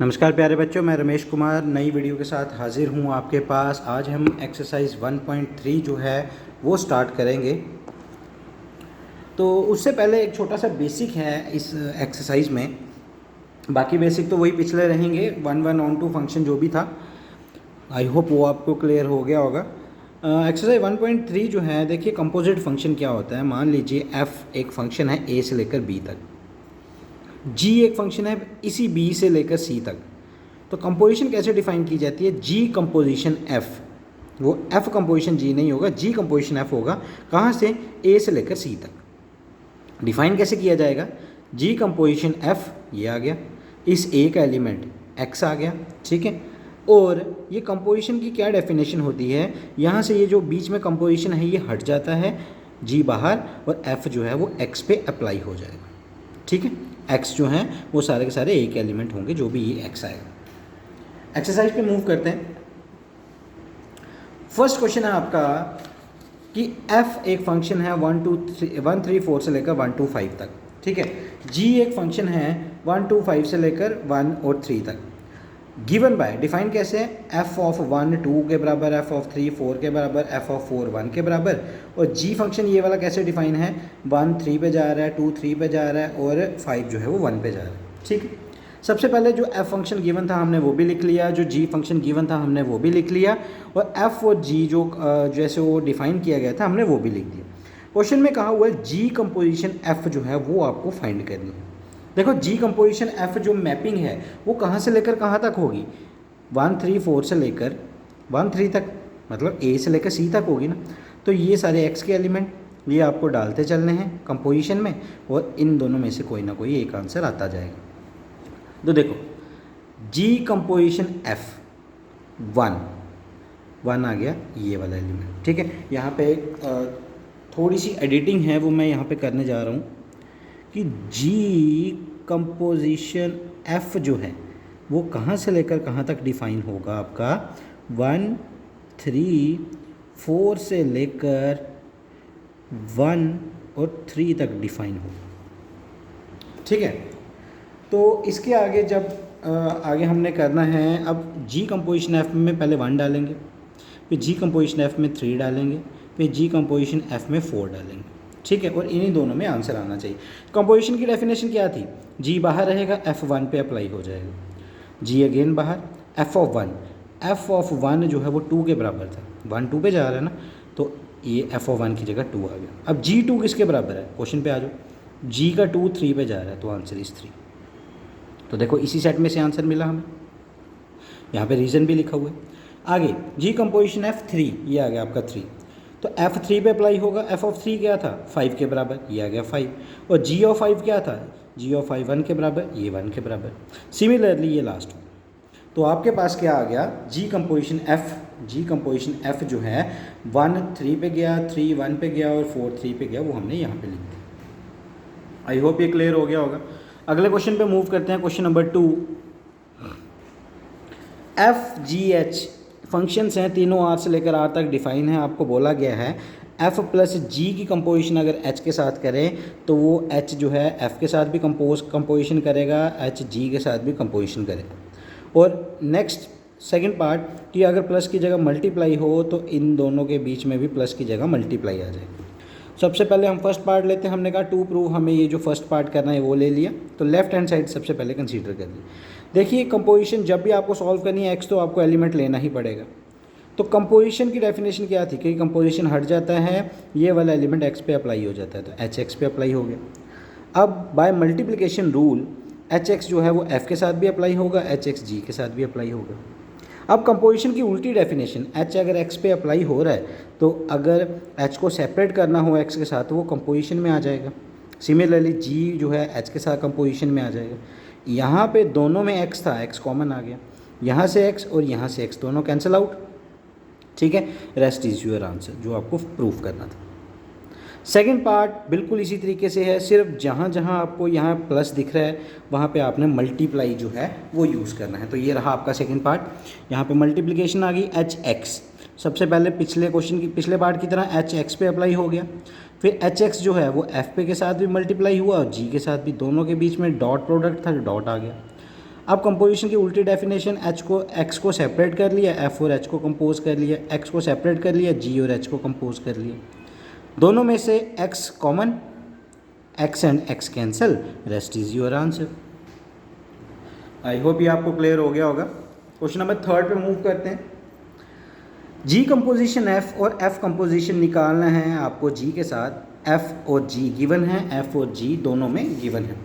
नमस्कार प्यारे बच्चों, मैं रमेश कुमार नई वीडियो के साथ हाजिर हूँ आपके पास। आज हम एक्सरसाइज 1.3 जो है वो स्टार्ट करेंगे। तो उससे पहले एक छोटा सा बेसिक है इस एक्सरसाइज में। बाकी बेसिक तो वही पिछले रहेंगे, 1 ऑन 2 फंक्शन जो भी था। आई होप वो आपको क्लियर हो गया होगा। एक्सरसाइज 1.3 जो है, देखिए कंपोजिट फंक्शन क्या होता है। मान लीजिए एफ एक फंक्शन है ए से लेकर बी तक, जी एक फंक्शन है इसी बी से लेकर सी तक। तो कंपोजिशन कैसे डिफाइन की जाती है? जी कंपोजिशन एफ, वो एफ कंपोजिशन जी नहीं होगा, जी कंपोजिशन एफ होगा। कहाँ से? ए से लेकर सी तक। डिफाइन कैसे किया जाएगा? जी कंपोजिशन एफ ये आ गया, इस ए का एलिमेंट एक्स आ गया, ठीक है। और ये कंपोजिशन की क्या डेफिनेशन होती है? यहाँ से ये जो बीच में कंपोजिशन है ये हट जाता है, जी बाहर, और एफ जो है वो एक्स पे अप्लाई हो जाएगा, ठीक है। एक्स जो है वो सारे के सारे एक एलिमेंट होंगे, जो भी ये एक्स आएगा। एक्सरसाइज पे मूव करते हैं। फर्स्ट क्वेश्चन है आपका कि एफ एक फंक्शन है 1 3 4 से लेकर 1 2 5 तक, ठीक है। जी एक फंक्शन है 1 2 5 से लेकर 1 और 3 तक। गिवन बाय, डिफाइन कैसे है? एफ ऑफ 1 2 के बराबर, एफ ऑफ 3 4 के बराबर, एफ ऑफ 4 1 के बराबर। और जी फंक्शन ये वाला कैसे डिफाइन है? 1 3 पे जा रहा है, 2 3 पे जा रहा है, और 5 जो है वो 1 पे जा रहा है, ठीक है। सबसे पहले जो एफ फंक्शन गिवन था हमने वो भी लिख लिया, जो जी फंक्शन गिवन था हमने वो भी लिख लिया, और एफ और जी जो जैसे वो डिफाइन किया गया था हमने वो भी लिख दिया। क्वेश्चन में कहा हुआ है जी कंपोजिशन एफ जो है वो आपको फाइंड करनी है। देखो जी कंपोजिशन एफ जो मैपिंग है वो कहाँ से लेकर कहाँ तक होगी? 1 3 4 से लेकर 1 3 तक, मतलब ए से लेकर सी तक होगी ना। तो ये सारे एक्स के एलिमेंट ये आपको डालते चलने हैं कंपोजिशन में, और इन दोनों में से कोई ना कोई एक आंसर आता जाएगा। तो देखो जी कंपोजिशन एफ 1 आ गया, ये वाला एलिमेंट, ठीक है। यहाँ पे थोड़ी सी एडिटिंग है वो मैं यहाँ पे करने जा रहा हूँ कि जी कंपोजिशन एफ जो है वो कहाँ से लेकर कहाँ तक डिफाइन होगा आपका? 1 3 4 से लेकर 1 और 3 तक डिफाइन होगा, ठीक है। तो इसके आगे जब आगे हमने करना है, अब जी कंपोजिशन एफ में पहले 1 डालेंगे, फिर जी कंपोजिशन एफ में 3 डालेंगे, फिर जी कंपोजिशन एफ में 4 डालेंगे, ठीक है। और इन्हीं दोनों में आंसर आना चाहिए। कंपोजिशन की डेफिनेशन क्या थी? जी बाहर रहेगा, एफ 1 पे अप्लाई हो जाएगा, जी अगेन बाहर, एफ ऑफ 1 जो है वो 2 के बराबर था, 1 2 पे जा रहा है ना, तो ये एफ ऑफ 1 की जगह 2 आ गया। अब जी 2 किसके बराबर है? क्वेश्चन पे आ जाओ। जी का 2 3 पे जा रहा है, तो आंसर इज 3। तो देखो इसी सेट में से आंसर मिला हमें, यहाँ पे रीज़न भी लिखा हुआ है। आगे जी कंपोजिशन एफ 3 ये आ गया आपका 3, तो एफ 3 पे अप्लाई होगा। एफ ऑफ 3 क्या था? 5 के बराबर, ये आ गया 5। और जी ऑफ 5 क्या था? जी ऑफ 5 1 के बराबर, ये 1 के बराबर। सिमिलरली ये लास्ट, तो आपके पास क्या आ गया? जी कंपोजिशन एफ जो है 1 3 पे गया, 3 1 पे गया, और 4 3 पे गया, वो हमने यहाँ पे लिख दिया। आई होप ये क्लियर हो गया होगा। अगले क्वेश्चन पे मूव करते हैं, question number 2। F G H functions हैं, तीनों आर से लेकर आर तक डिफाइन है। आपको बोला गया है एफ प्लस जी की कंपोजिशन अगर एच के साथ करें तो वो एच जो है एफ के साथ भी कंपोजिशन करेगा, एच जी के साथ भी कंपोजिशन करेगा। और नेक्स्ट सेकंड पार्ट कि अगर प्लस की जगह मल्टीप्लाई हो तो इन दोनों के बीच में भी प्लस की जगह मल्टीप्लाई आ जाएगी। सबसे पहले हम फर्स्ट पार्ट लेते हैं। हमने कहा टू प्रूव, हमें ये जो फर्स्ट पार्ट करना है वो ले लिया, तो लेफ्ट हैंड साइड सबसे पहले कंसीडर कर लिया। देखिए कंपोजिशन जब भी आपको सॉल्व करनी है एक्स, तो आपको एलिमेंट लेना ही पड़ेगा। तो कंपोजिशन की डेफिनेशन क्या थी कि कंपोजिशन हट जाता है, ये वाला एलिमेंट एक्स पे अप्लाई हो जाता है, तो एच एक्स पे अप्लाई हो गया। अब by multiplication rule H X जो है वो एफ के साथ भी अप्लाई होगा, एच एक्स जी के साथ भी अप्लाई होगा। अब कंपोजिशन की उल्टी डेफिनेशन, एच अगर एक्स पे अप्लाई हो रहा है तो अगर एच को सेपरेट करना हो एक्स के साथ तो वो कंपोजिशन में आ जाएगा। सिमिलरली जी जो है एच के साथ कंपोजिशन में आ जाएगा। यहाँ पे दोनों में एक्स था, एक्स कॉमन आ गया, यहाँ से एक्स और यहाँ से एक्स दोनों कैंसिल आउट, ठीक है। रेस्ट इज योर आंसर, जो आपको प्रूफ करना था। सेकंड पार्ट बिल्कुल इसी तरीके से है, सिर्फ जहाँ जहाँ आपको यहाँ प्लस दिख रहा है वहाँ पे आपने मल्टीप्लाई जो है वो यूज़ करना है। तो ये रहा आपका सेकंड पार्ट। यहाँ पे मल्टीप्लिकेशन आ गई एच एक्स, सबसे पहले पिछले क्वेश्चन की पिछले पार्ट की तरह एच एक्स पे अप्लाई हो गया, फिर एच एक्स जो है वो एफ पे के साथ भी मल्टीप्लाई हुआ और जी के साथ भी, दोनों के बीच में डॉट प्रोडक्ट था, डॉट आ गया। अब कंपोजिशन की उल्टी डेफिनेशन, एक्स को सेपरेट कर लिया, एफ और एच को कंपोज कर लिया, एक्स को सेपरेट कर लिया, जी और एच को कंपोज कर लिया। दोनों में से x common, x and x cancel, rest is your answer. I hope ये आपको क्लियर हो गया होगा। क्वेश्चन नंबर 3 पे मूव करते हैं। जी कंपोजिशन एफ और एफ कंपोजिशन निकालना है आपको जी के साथ। एफ और जी गिवन है, एफ और जी दोनों में गिवन है।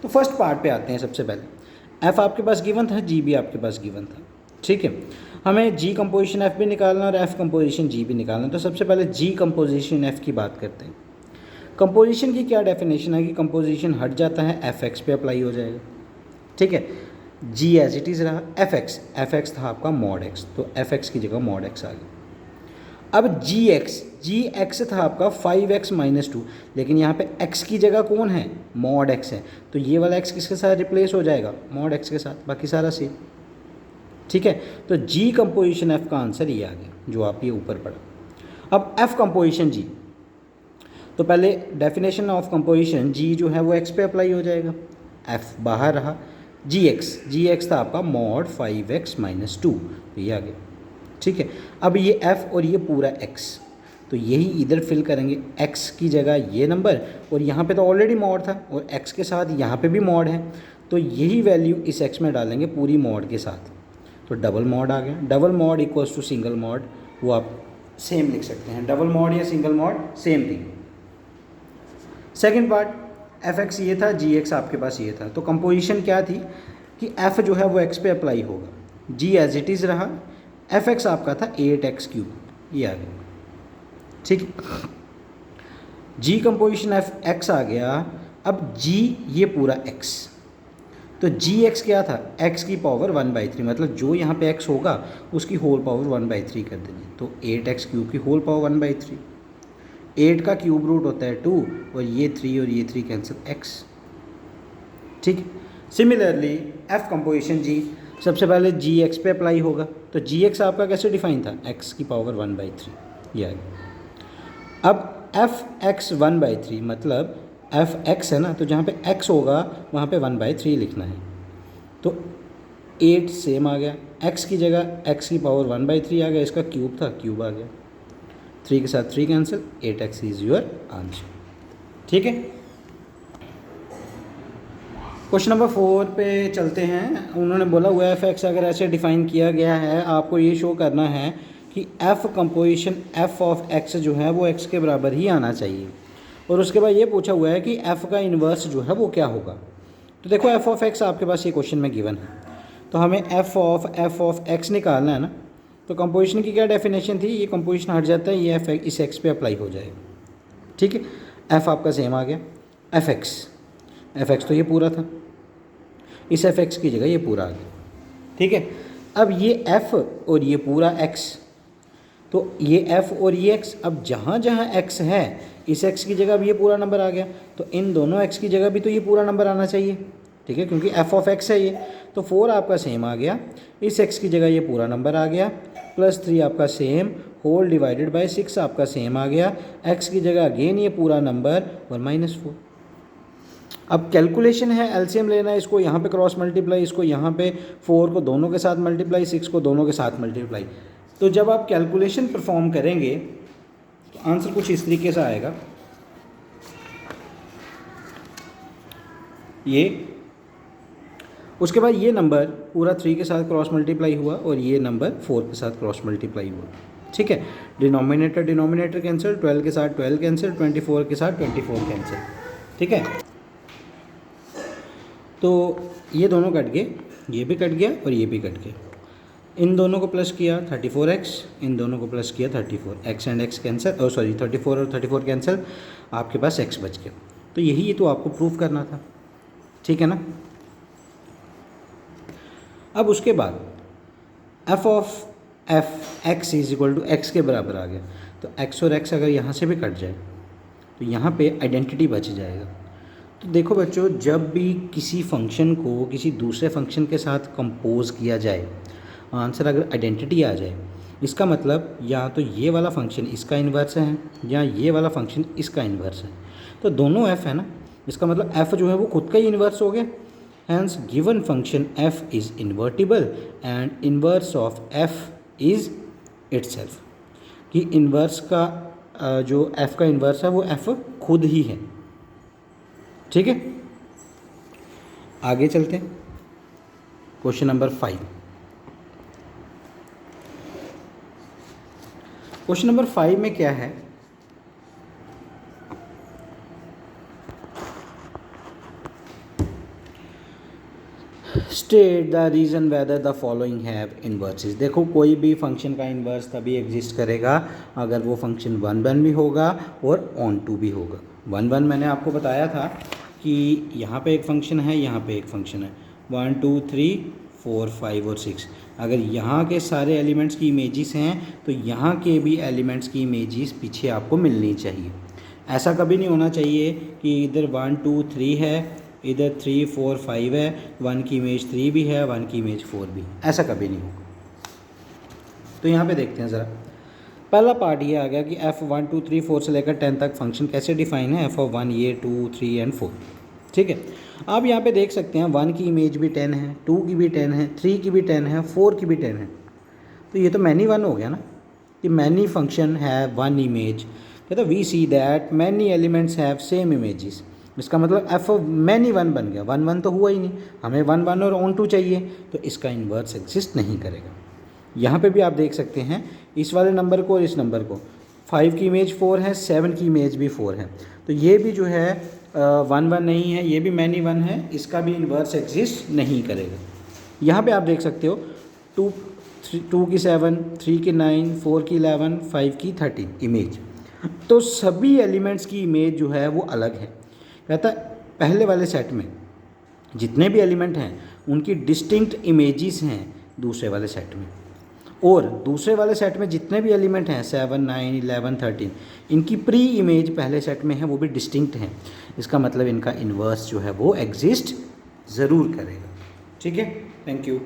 तो फर्स्ट पार्ट पे आते हैं। सबसे पहले एफ आपके पास गिवन था, जी भी आपके पास गिवन था, ठीक है। हमें जी कंपोजिशन एफ भी निकालना और एफ कंपोजिशन जी भी निकालना। तो सबसे पहले जी कंपोजिशन एफ की बात करते हैं। कंपोजिशन की क्या डेफिनेशन है कि कंपोजिशन हट जाता है, एफ एक्स पे अप्लाई हो जाएगा, ठीक है। जी एज इट इज़ रहा, एफ एक्स था आपका मॉड एक्स, तो एफ एक्स की जगह मॉड एक्स आ गया। अब जी एक्स था आपका 5x - 2, लेकिन यहाँ पे x की जगह कौन है, मॉड x है, तो ये वाला x किसके साथ रिप्लेस हो जाएगा, मॉड x के साथ, बाकी सारा सेम, ठीक है। तो जी कंपोजिशन f का आंसर ये आ गया जो आप ये ऊपर पढ़ा। अब f कंपोजिशन g, तो पहले डेफिनेशन ऑफ कंपोजिशन जी जो है वो x पे अप्लाई हो जाएगा, f बाहर रहा, जी एक्स था आपका मॉड 5x - 2, तो ये आ गया, ठीक है। अब ये f और ये पूरा x, तो यही इधर फिल करेंगे, x की जगह ये नंबर, और यहाँ पे तो ऑलरेडी मॉड था और x के साथ यहाँ पे भी मॉड है, तो यही वैल्यू इस x में डालेंगे पूरी मॉड के साथ, तो डबल मॉड आ गया। Double mod equals to single mod, वो आप सेम लिख सकते हैं, डबल मॉड या single mod same thing. Second part, F X ये था, जी एक्स आपके पास ये था, तो कंपोजिशन क्या थी कि एफ जो है वो एक्स पे अप्लाई होगा, जी एज इट इज़ रहा, एफ एक्स आपका था 8x3, ये आ गया, ठीक है। जी कंपोजिशन एफ एक्स आ गया। अब जी ये पूरा x, तो जी एक्स क्या था, x की पावर 1/3, मतलब जो यहाँ पे x होगा उसकी होल पावर 1/3 कर देंगे, तो 8x³ की होल पावर 1/3, 8 का क्यूब रूट होता है 2, और ये 3 और ये 3 कैंसिल, x, ठीक। सिमिलरली एफ कंपोजिशन जी, सबसे पहले जी एक्स पे अप्लाई होगा, तो जी एक्स आपका कैसे डिफाइन था, x की पावर 1/3, ये आएगा। अब एफ एक्स 1/3 मतलब एफ एक्स है ना, तो जहाँ पे x होगा वहाँ पे 1/3 लिखना है, तो 8 सेम आ गया, x की जगह x की पावर 1/3 आ गया, इसका क्यूब था, क्यूब आ गया, 3 के साथ 3 cancel, 8x is your answer, ठीक है। क्वेश्चन नंबर 4 पे चलते हैं। उन्होंने बोला हुआ एफ एक्स अगर ऐसे डिफाइन किया गया है, आपको ये शो करना है कि F composition F of x जो है वो एक्स के बराबर ही आना चाहिए, और उसके बाद ये पूछा हुआ है कि एफ़ का इन्वर्स जो है वो क्या होगा। तो देखो एफ ऑफ एक्स आपके पास ये क्वेश्चन में गिवन है, तो हमें एफ ऑफ एक्स निकालना है ना, तो कंपोजिशन की क्या डेफिनेशन थी, ये कंपोजिशन हट जाता है, ये एफ इस एक्स पे अप्लाई हो जाएगा, ठीक है। एफ आपका सेम आ गया, एफ एक्स तो ये पूरा था, इस एफ एक्स की जगह ये पूरा आ गया, ठीक है। अब ये एफ और ये पूरा एक्स, तो ये एफ और ये एक्स, अब जहाँ जहाँ एक्स है इस एक्स की जगह भी ये पूरा नंबर आ गया, तो इन दोनों एक्स की जगह भी तो ये पूरा नंबर आना चाहिए, ठीक है, क्योंकि एफ ऑफ एक्स है ये, तो 4 आपका सेम आ गया, इस एक्स की जगह ये पूरा नंबर आ गया, +3 आपका सेम, होल डिवाइडेड बाय 6 आपका सेम आ गया, एक्स की जगह अगेन ये पूरा नंबर और -4। अब कैलकुलेशन है, एलसीएम लेना है, इसको यहाँ पे क्रॉस मल्टीप्लाई, इसको यहाँ पे 4 को दोनों के साथ मल्टीप्लाई, 6 को दोनों के साथ मल्टीप्लाई, तो जब आप कैलकुलेशन परफॉर्म करेंगे तो आंसर कुछ इस तरीके से आएगा, ये, उसके बाद ये नंबर पूरा 3 के साथ क्रॉस मल्टीप्लाई हुआ और ये नंबर 4 के साथ क्रॉस मल्टीप्लाई हुआ, ठीक है। डिनोमिनेटर कैंसिल, 12 के साथ 12 कैंसिल, 24 के साथ 24 कैंसिल, ठीक है। तो ये दोनों कट गए, ये भी कट गया और ये भी कट गया, इन दोनों को प्लस किया 34x, इन दोनों को प्लस किया 34, x एंड x कैंसिल, 34 और 34 कैंसिल, आपके पास x बच गया। तो यही तो आपको प्रूफ करना था, ठीक है ना। अब उसके बाद f of F X is equal to X के बराबर आ गया, तो x और x अगर यहाँ से भी कट जाए तो यहाँ पे आइडेंटिटी बच जाएगा। तो देखो बच्चों, जब भी किसी फंक्शन को किसी दूसरे फंक्शन के साथ कंपोज किया जाए, आंसर अगर आइडेंटिटी आ जाए, इसका मतलब या तो ये वाला फंक्शन इसका इन्वर्स है या ये वाला फंक्शन इसका इन्वर्स है, तो दोनों f है ना, इसका मतलब f जो है वो खुद का ही इन्वर्स हो गया, Hence given function f is invertible and inverse of f is itself, कि इन्वर्स का जो f का इन्वर्स है वो f खुद ही है। ठीक है, आगे चलते हैं। Question number 5। क्वेश्चन नंबर 5 में क्या है, state the reason whether the following have inverses. देखो कोई भी फंक्शन का इन्वर्स तभी एग्जिस्ट करेगा अगर वो फंक्शन 1 भी होगा और ऑन टू भी होगा। 1 मैंने आपको बताया था कि यहाँ पे एक फंक्शन है, यहाँ पे एक फंक्शन है, 1 2 3 4 5 और 6। अगर यहाँ के सारे एलिमेंट्स की इमेजेस हैं तो यहाँ के भी एलिमेंट्स की इमेजेस पीछे आपको मिलनी चाहिए। ऐसा कभी नहीं होना चाहिए कि इधर 1 2 3 है, इधर 3 4 5 है, 1 की इमेज 3 भी है, 1 की इमेज 4 भी, ऐसा कभी नहीं होगा। तो यहाँ पे देखते हैं ज़रा। पहला पार्ट ये आ गया कि f 1 2 3 4 से लेकर 10 तक फंक्शन कैसे डिफाइन है, f of 1 ये 2 3 एंड 4। ठीक है, आप यहाँ पे देख सकते हैं 1 की इमेज भी 10 है, 2 की भी 10 है, 3 की भी 10 है, 4 की भी 10 है। तो ये तो मैनी 1 हो गया ना, कि मैनी फंक्शन हैव 1 इमेज। कहता we see that many elements have same images. इसका मतलब f ऑफ मैनी 1 बन गया। 1 1 तो हुआ ही नहीं, हमें 1 1 और ऑन टू चाहिए, तो इसका इन्वर्स एग्जिस्ट नहीं करेगा। यहाँ पे भी आप देख सकते हैं इस वाले नंबर को और इस नंबर को, 5 की इमेज 4 है, 7 की इमेज भी 4 है, तो ये भी जो है 1 1 नहीं है, ये भी मैनी 1 है, इसका भी इन्वर्स एग्जिस्ट नहीं करेगा। यहाँ पे आप देख सकते हो 2 की 7, 3 की 9, 4 की 11, 5 की 13 इमेज। तो सभी एलिमेंट्स की इमेज जो है वो अलग है। कहता है पहले वाले सेट में जितने भी एलिमेंट हैं उनकी डिस्टिंक्ट इमेजेस हैं दूसरे वाले सेट में, और दूसरे वाले सेट में जितने भी एलिमेंट हैं 7 9 11 13 इनकी प्री इमेज पहले सेट में है, वो भी डिस्टिंक्ट हैं। इसका मतलब इनका इन्वर्स जो है वो एग्जिस्ट ज़रूर करेगा। ठीक है, थैंक यू।